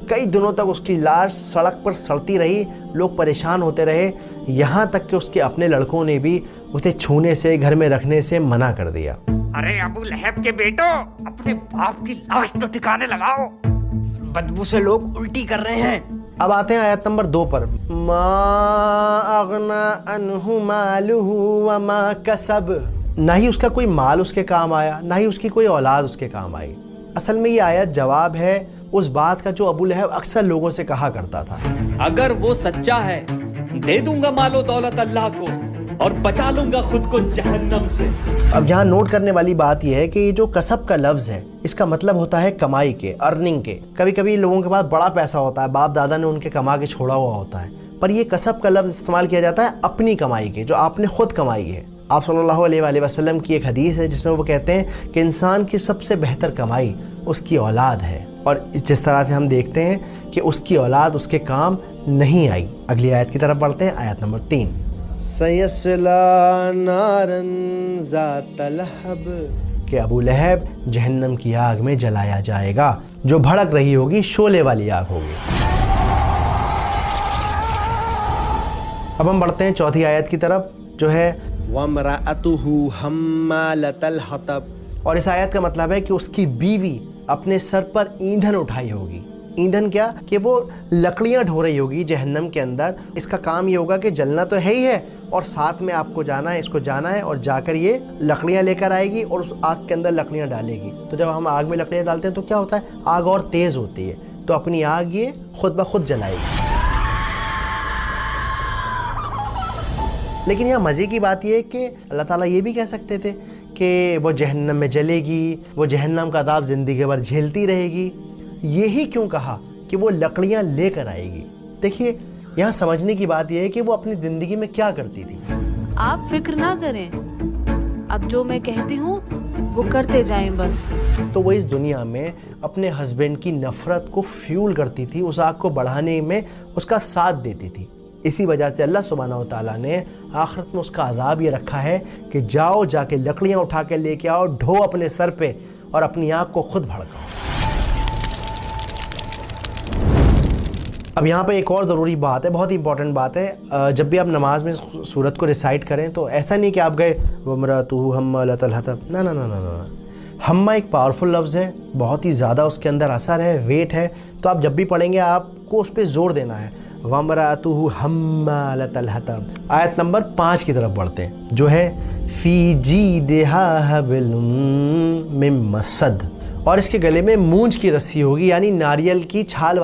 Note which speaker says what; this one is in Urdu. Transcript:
Speaker 1: کئی دنوں تک اس کی لاش سڑک پر سڑتی رہی، لوگ پریشان ہوتے رہے، یہاں تک کہ اس کے اپنے لڑکوں نے بھی اسے چھونے سے، گھر میں رکھنے سے منع کر دیا۔
Speaker 2: ارے ابو لہب کے بیٹو، اپنے باپ کی لاش تو ٹھکانے لگاؤ،
Speaker 3: بدبو سے لوگ الٹی کر رہے ہیں۔
Speaker 1: اب آتے ہیں آیت نمبر 2 پر۔ ما اغنا عنہ مالہ وما کسب، نہ ہی اس کا کوئی مال اس کے کام آیا، نہ ہی اس کی کوئی اولاد اس کے کام آئی۔ اصل میں یہ آیت جواب ہے اس بات کا جو ابو لہب اکثر لوگوں سے کہا کرتا تھا،
Speaker 4: اگر وہ سچا ہے دے دوں گا مال و دولت اللہ کو اور بچا لوں گا خود کو جہنم سے۔
Speaker 1: اب یہاں نوٹ کرنے والی بات یہ ہے کہ یہ جو کسب کا لفظ ہے اس کا مطلب ہوتا ہے کمائی کے، ارننگ کے۔ کبھی کبھی لوگوں کے پاس بڑا پیسہ ہوتا ہے، باپ دادا نے ان کے کما کے چھوڑا ہوا ہوتا ہے، پر یہ کسب کا لفظ استعمال کیا جاتا ہے اپنی کمائی کے، جو آپ نے خود کمائی ہے۔ آپ صلی اللہ علیہ وآلہ وسلم کی ایک حدیث ہے جس میں وہ کہتے ہیں کہ انسان کی سب سے بہتر کمائی اس کی اولاد ہے، اور جس طرح سے ہم دیکھتے ہیں کہ اس کی اولاد اس کے کام نہیں آئی۔ اگلی آیت کی طرف بڑھتے ہیں، آیت نمبر 3۔ سَيَصْلَىٰ نَارًا ذَاتَ لَهَبٍ، کہ ابو لہب جہنم کی آگ میں جلایا جائے گا جو بھڑک رہی ہوگی، شعلے والی آگ ہوگی۔ اب ہم بڑھتے ہیں چوتھی آیت کی طرف جو ہے وَامْرَأَتُهُ حَمَّالَةَ الْحَطَبِ، اور اس آیت کا مطلب ہے کہ اس کی بیوی اپنے سر پر ایندھن اٹھائی ہوگی۔ ایندھن کیا کہ وہ لکڑیاں ڈھو رہی ہوگی جہنم کے اندر۔ اس کا کام یہ ہوگا کہ جلنا تو ہے ہی ہے، اور ساتھ میں آپ کو جانا ہے، اس کو جانا ہے اور جا کر یہ لکڑیاں لے کر آئے گی اور اس آگ کے اندر لکڑیاں ڈالے گی۔ تو جب ہم آگ میں لکڑیاں ڈالتے ہیں تو کیا ہوتا ہے، آگ اور تیز ہوتی ہے، تو اپنی آگ یہ خود بخود جلائے گی۔ لیکن یہاں مزے کی بات یہ ہے کہ اللہ تعالیٰ یہ بھی کہہ سکتے تھے کہ وہ جہنم میں جلے گی، وہ جہنم کا عذاب زندگی بھر جھیلتی رہے گی۔ یہی کیوں کہا کہ وہ لکڑیاں لے کر آئے گی؟ دیکھیے یہاں سمجھنے کی بات یہ ہے کہ وہ اپنی زندگی میں کیا کرتی تھی۔
Speaker 5: آپ فکر نہ کریں، اب جو میں کہتی ہوں وہ کرتے جائیں بس۔
Speaker 1: تو وہ اس دنیا میں اپنے ہسبینڈ کی نفرت کو فیول کرتی تھی، اس آگ کو بڑھانے میں اس کا ساتھ دیتی تھی۔ اسی وجہ سے اللہ سبحانہ و تعالیٰ نے آخرت میں اس کا عذاب یہ رکھا ہے کہ جاؤ، جا کے لکڑیاں اٹھا کے لے کے آؤ، ڈھو اپنے سر پہ اور اپنی آنکھ کو خود بھڑکاؤ۔ اب یہاں پہ ایک اور ضروری بات ہے، بہت ہی امپورٹنٹ بات ہے۔ جب بھی آپ نماز میں سورت کو ریسائٹ کریں تو ایسا نہیں کہ آپ گئے وَامْرَأَتُهُ حَمَّالَةَ الْحَطَبِ، نہ نہ نہ نہ نہ۔ ہمہ ایک پاورفل لفظ ہے، بہت ہی زیادہ اس کے اندر اثر ہے، ویٹ ہے، تو آپ جب بھی پڑھیں گے آپ کو اس پہ زور دینا ہے۔ وَامْرَأَتُهُ حَمَّالَةَ الْحَطَبِ۔ آیت نمبر 5 کی طرف بڑھتے ہیں جو ہے فِي جِيدِهَا حَبْلٌ مِّن مَّسَدٍ، اور اس کے گلے میں مونج کی رسی ہوگی، یعنی ناریل کی چھال